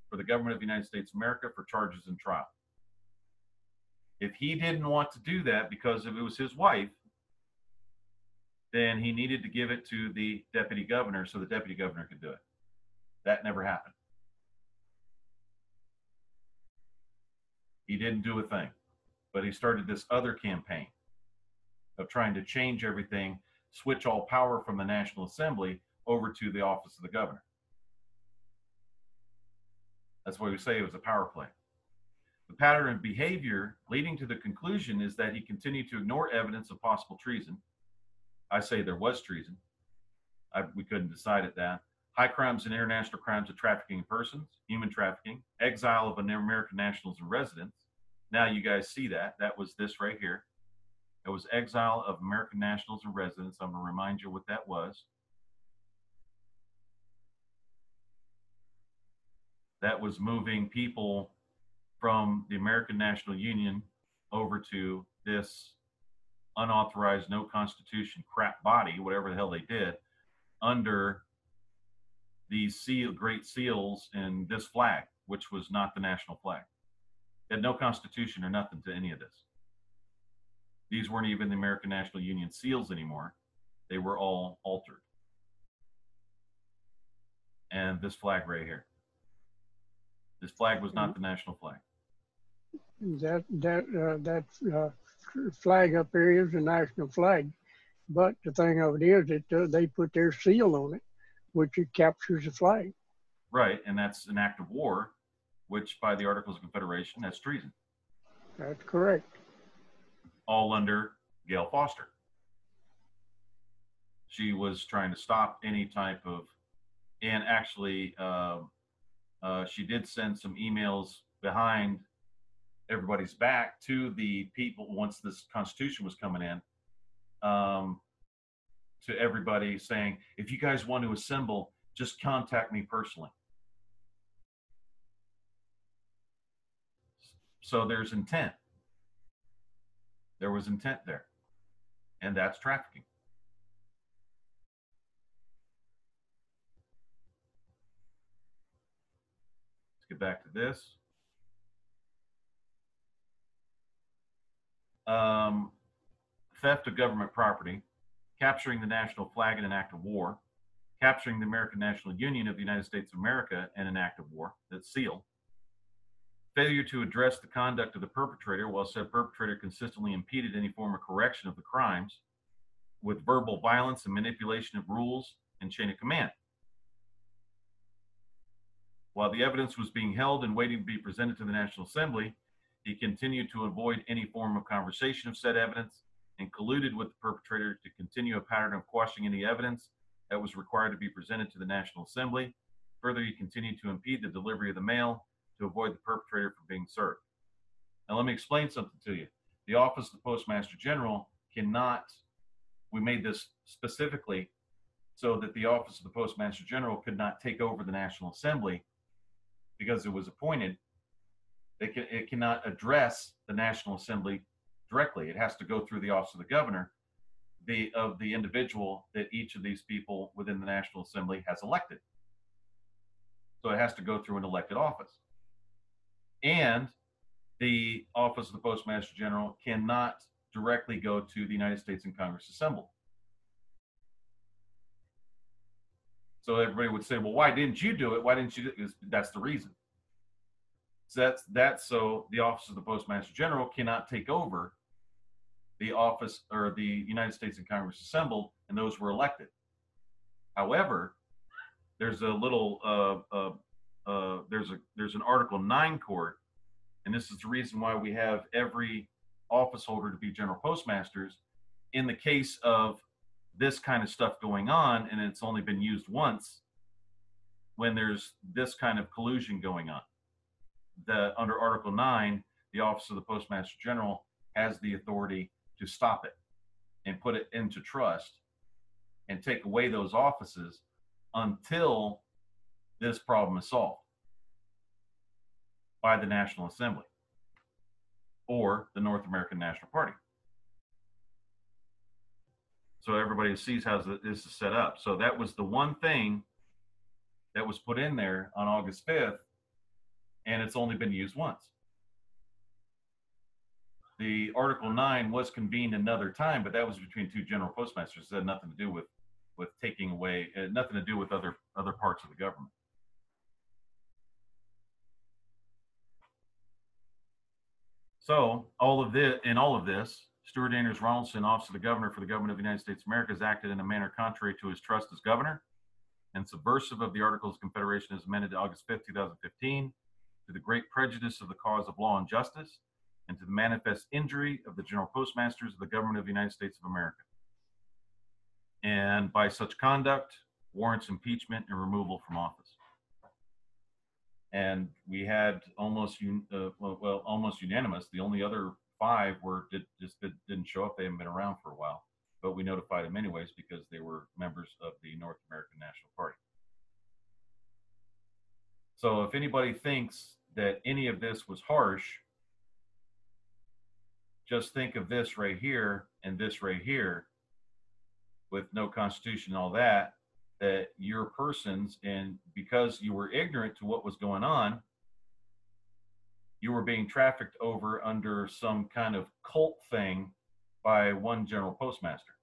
[SPEAKER 1] for the government of the United States of America for charges and trial. If he didn't want to do that because if it was his wife, then he needed to give it to the deputy governor so the deputy governor could do it. That never happened. He didn't do a thing, but he started this other campaign of trying to change everything, switch all power from the National Assembly over to the office of the governor. That's why we say it was a power play. The pattern of behavior leading to the conclusion is that he continued to ignore evidence of possible treason. I say there was treason. We couldn't decide at that. High crimes and international crimes of trafficking in persons, human trafficking, exile of American nationals and residents. Now you guys see that. That was this right here. It was exile of American nationals and residents. I'm going to remind you what that was. That was moving people from the American National Union over to this unauthorized, no constitution crap body, whatever the hell they did, under these great seals and this flag, which was not the national flag. It had no constitution or nothing to any of this. These weren't even the American National Union seals anymore. They were all altered. And this flag right here. This flag was not the national flag.
[SPEAKER 3] That flag up there is the national flag, but the thing of it is that they put their seal on it, which it captures the flag.
[SPEAKER 1] Right, and that's an act of war, which by the Articles of Confederation, that's treason.
[SPEAKER 3] That's correct.
[SPEAKER 1] All under Gail Foster. She was trying to stop any type of, and actually she did send some emails behind everybody's back to the people once this Constitution was coming in, to everybody saying, if you guys want to assemble, just contact me personally. So there's intent. There was intent there, and that's trafficking. Let's get back to this. Theft of government property, capturing the national flag in an act of war, capturing the American National Union of the United States of America in an act of war, that's seal. Failure to address the conduct of the perpetrator while said perpetrator consistently impeded any form of correction of the crimes with verbal violence and manipulation of rules and chain of command. While the evidence was being held and waiting to be presented to the National Assembly, he continued to avoid any form of conversation of said evidence and colluded with the perpetrator to continue a pattern of quashing any evidence that was required to be presented to the National Assembly. Further, he continued to impede the delivery of the mail to avoid the perpetrator from being served. Now, let me explain something to you. The Office of the Postmaster General cannot, we made this specifically so that the Office of the Postmaster General could not take over the National Assembly because it was appointed. It cannot address the National Assembly directly. It has to go through the Office of the Governor, of the individual that each of these people within the National Assembly has elected. So it has to go through an elected office. And the Office of the Postmaster General cannot directly go to the United States and Congress assembled. So everybody would say, well, why didn't you do it? Why didn't you do it? That's the reason. So so the Office of the Postmaster General cannot take over the office or the United States and Congress assembled, and those were elected. However, there's a little there's an Article 9 court, and this is the reason why we have every office holder to be general postmasters in the case of this kind of stuff going on, and it's only been used once when there's this kind of collusion going on. Under Article 9, the Office of the Postmaster General has the authority to stop it and put it into trust and take away those offices until this problem is solved by the National Assembly or the North American National Party. So everybody sees how this is set up. So that was the one thing that was put in there on August 5th, and it's only been used once. The Article 9 was convened another time, but that was between two general postmasters. It had nothing to do with taking away, nothing to do with other parts of the government. So all of this, Stuart Anders Ronaldson, Office of the Governor for the Government of the United States of America, has acted in a manner contrary to his trust as governor and subversive of the Articles of Confederation as amended August 5th, 2015, to the great prejudice of the cause of law and justice, and to the manifest injury of the general postmasters of the government of the United States of America. And by such conduct, warrants impeachment and removal from office. And we had almost unanimous. The only other 5 didn't show up. They haven't been around for a while, but we notified them anyways because they were members of the North American National Party. So if anybody thinks that any of this was harsh, just think of this right here and this right here with no constitution and all that, that your persons, and because you were ignorant to what was going on, you were being trafficked over under some kind of cult thing by one general postmaster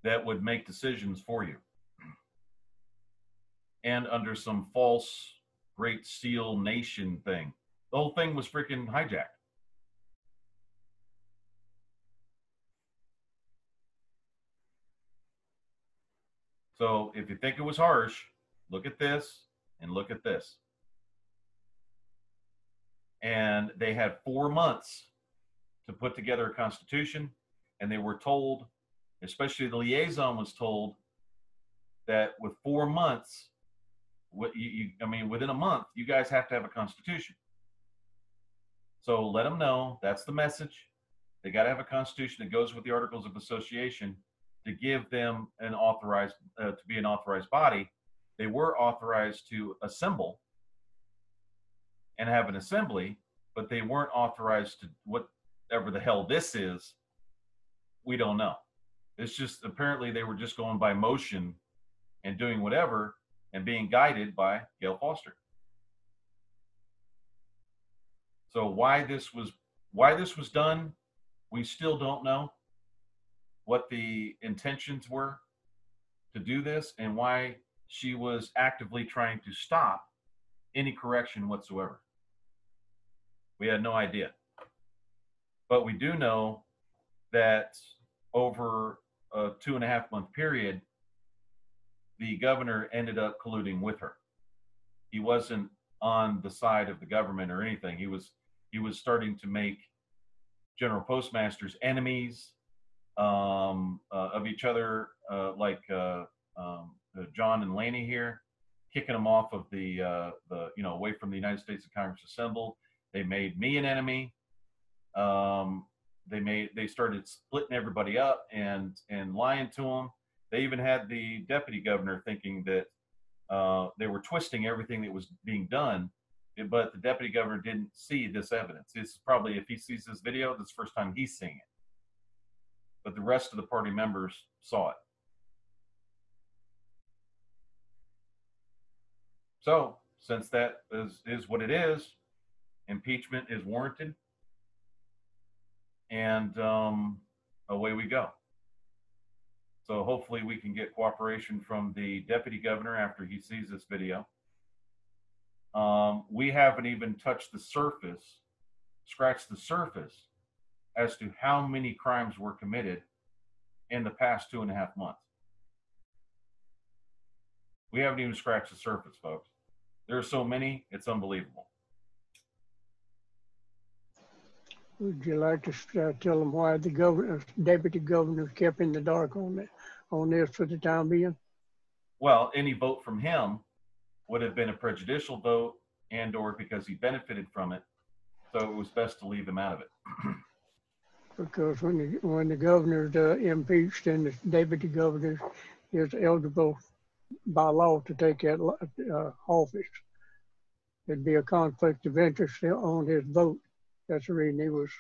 [SPEAKER 1] that would make decisions for you. And under some false Great Seal Nation thing. The whole thing was freaking hijacked. So if you think it was harsh, look at this and look at this. And they had 4 months to put together a constitution, and they were told, especially the liaison was told, that with 4 months, within a month, you guys have to have a constitution. So let them know that's the message. They got to have a constitution that goes with the Articles of Association to give them an authorized, to be an authorized body. They were authorized to assemble and have an assembly, but they weren't authorized to whatever the hell this is. We don't know. It's just apparently they were just going by motion and doing whatever and being guided by Gail Foster. So why this was done, we still don't know what the intentions were to do this and why she was actively trying to stop any correction whatsoever. We had no idea. But we do know that over a 2.5-month period, the governor ended up colluding with her. He wasn't on the side of the government or anything. He was starting to make general postmasters enemies of each other, like John and Laney here. kicking them off of the away from the United States of Congress assembled. They made me an enemy. They started splitting everybody up and lying to them. They even had the deputy governor thinking that they were twisting everything that was being done, but the deputy governor didn't see this evidence. It's probably, if he sees this video, this is the first time he's seeing it. But the rest of the party members saw it. So, since that is what it is, impeachment is warranted, and away we go. So hopefully we can get cooperation from the deputy governor after he sees this video. We haven't even touched the surface, scratched the surface as to how many crimes were committed in the past 2.5 months. We haven't even scratched the surface, folks. There are so many, it's unbelievable.
[SPEAKER 3] Would you like to tell them why the deputy governor kept in the dark on this for the time being?
[SPEAKER 1] Well, any vote from him would have been a prejudicial vote, and or because he benefited from it. So it was best to leave him out of it.
[SPEAKER 3] Because when the governor's impeached and the deputy governor is eligible by law to take that office, there'd be a conflict of interest on his vote. That's the reason he was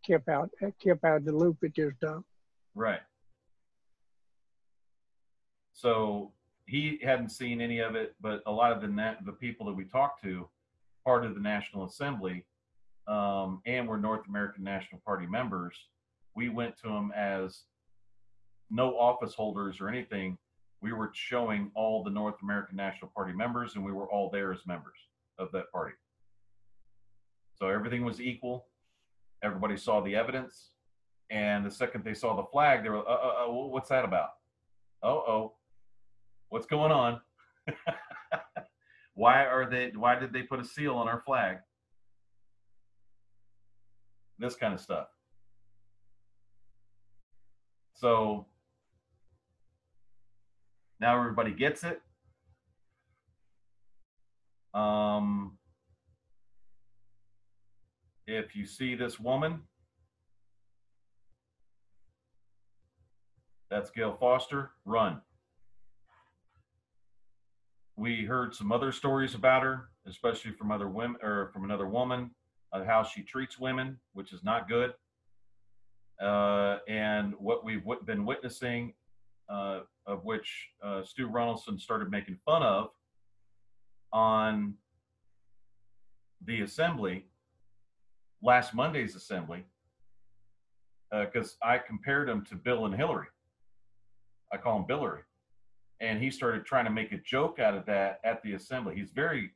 [SPEAKER 3] kept out the loop at this time.
[SPEAKER 1] Right. So he hadn't seen any of it, but a lot of the people that we talked to, part of the National Assembly, and were North American National Party members, we went to them as no office holders or anything. We were showing all the North American National Party members, and we were all there as members of that party. So everything was equal. Everybody saw the evidence. And the second they saw the flag, they were, what's that about? What's going on? Why did they put a seal on our flag? This kind of stuff. So now everybody gets it. If you see this woman, that's Gail Foster, run. We heard some other stories about her, especially from other women, or from another woman, of how she treats women, which is not good. And what we've been witnessing, of which Stu Ronaldson started making fun of on the assembly, last Monday's assembly, because I compared him to Bill and Hillary. I call him Billary. And he started trying to make a joke out of that at the assembly. He's very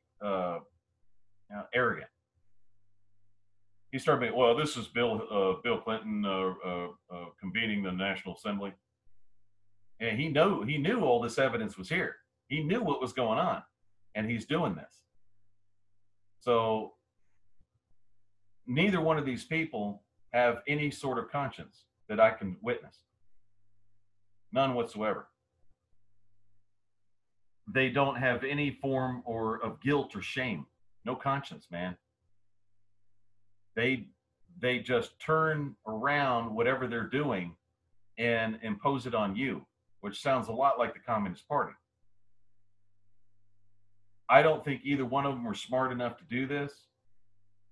[SPEAKER 1] arrogant. He started making, well, this is Bill Clinton convening the National Assembly. And he knew all this evidence was here. He knew what was going on, and he's doing this. So neither one of these people have any sort of conscience that I can witness. None whatsoever. They don't have any form of guilt or shame. No conscience, man. They just turn around whatever they're doing and impose it on you, which sounds a lot like the Communist Party. I don't think either one of them were smart enough to do this.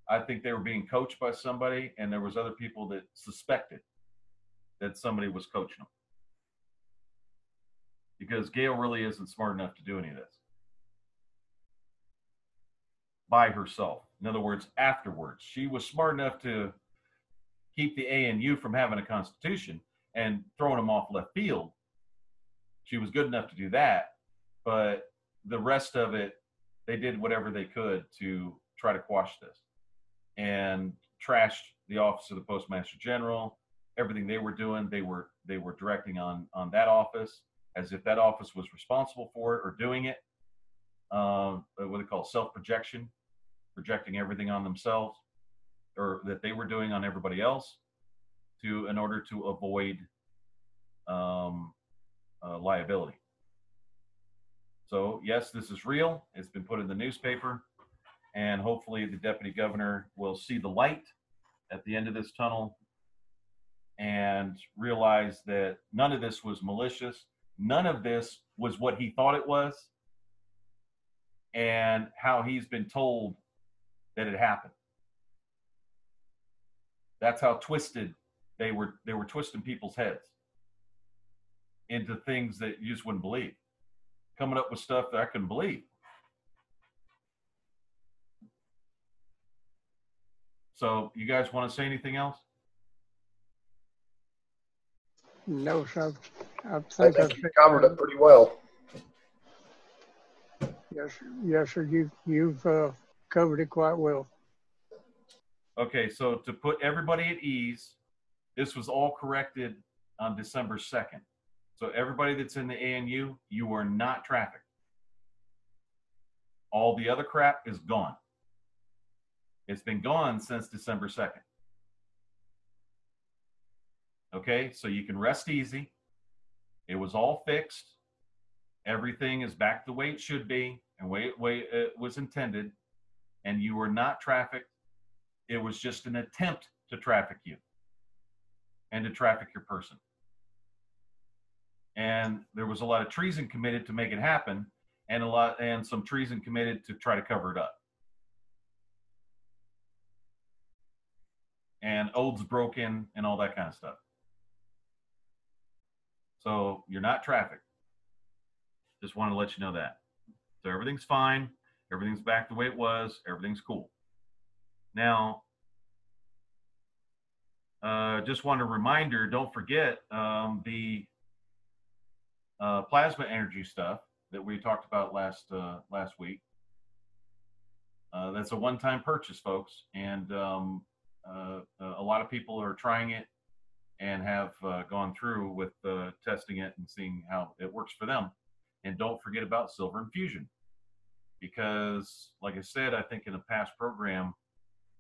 [SPEAKER 1] I think they were being coached by somebody, and there was other people that suspected that somebody was coaching them. Because Gail really isn't smart enough to do any of this by herself. In other words, afterwards. She was smart enough to keep the ANU from having a constitution and throwing them off left field. She was good enough to do that, but the rest of it, they did whatever they could to try to quash this and trashed the office of the Postmaster General. Everything they were doing, they were directing on that office, as if that office was responsible for it or doing it. What they call self-projection, projecting everything on themselves, or that they were doing on everybody else, in order to avoid liability. So yes, this is real. It's been put in the newspaper, and hopefully the deputy governor will see the light at the end of this tunnel and realize that none of this was malicious. None of this was what he thought it was, and how he's been told that it happened. That's how twisted they were twisting people's heads into things that you just wouldn't believe. Coming up with stuff that I couldn't believe. So you guys want to say anything else?
[SPEAKER 3] No, sir.
[SPEAKER 2] I think you covered it pretty well.
[SPEAKER 3] Yes, sir. You've covered it quite well.
[SPEAKER 1] Okay, so to put everybody at ease, this was all corrected on December 2nd. So everybody that's in the ANU, you are not trafficked. All the other crap is gone. It's been gone since December 2nd. Okay, so you can rest easy. It was all fixed. Everything is back the way it should be and way it was intended. And you were not trafficked. It was just an attempt to traffic you and to traffic your person. And there was a lot of treason committed to make it happen, and some treason committed to try to cover it up. And oaths broken and all that kind of stuff. So you're not trafficked. Just want to let you know that. So everything's fine. Everything's back the way it was. Everything's cool. Now, just want a reminder, don't forget the plasma energy stuff that we talked about last week. That's a one-time purchase, folks. And a lot of people are trying it and have gone through with testing it and seeing how it works for them. And don't forget about silver infusion, because like I said, I think in a past program,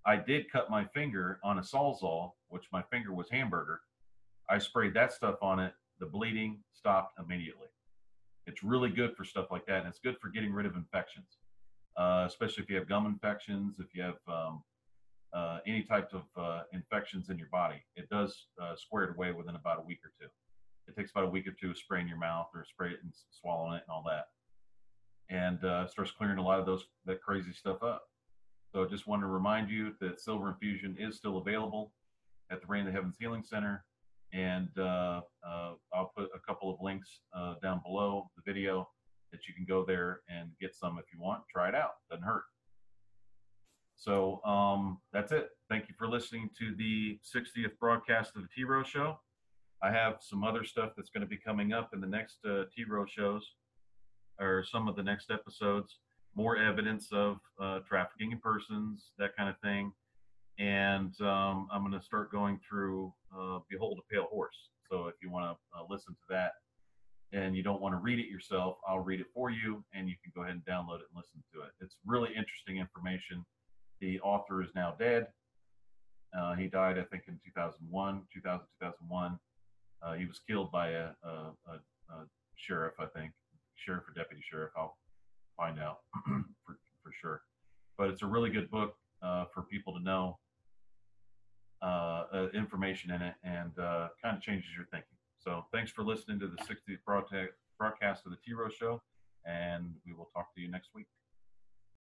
[SPEAKER 1] I did cut my finger on a Sawzall, which my finger was hamburger. I sprayed that stuff on it. The bleeding stopped immediately. It's really good for stuff like that. And it's good for getting rid of infections, especially if you have gum infections, if you have any types of infections in your body. It does square it away within about a week or two. It takes about a week or two of spraying your mouth or spray it and swallowing it and all that. And starts clearing a lot of that crazy stuff up. So just want to remind you that silver infusion is still available at the Rain of the Heavens Healing Center. And I'll put a couple of links down below the video that you can go there and get some if you want. Try it out. Doesn't hurt. So that's it. Thank you for listening to the 60th broadcast of the T-ROH show. I have some other stuff that's going to be coming up in the next T-ROH shows, or some of the next episodes. More evidence of trafficking in persons, that kind of thing. And I'm going to start going through Behold a Pale Horse. So if you want to listen to that and you don't want to read it yourself, I'll read it for you, and you can go ahead and download it and listen to it. It's really interesting information. The author is now dead. He died, I think, in 2001. He was killed by a sheriff, I think. Sheriff or deputy sheriff. I'll find out for sure. But it's a really good book for people to know information in it, and kind of changes your thinking. So thanks for listening to the 60th broadcast of the T-ROH show, and we will talk to you next week.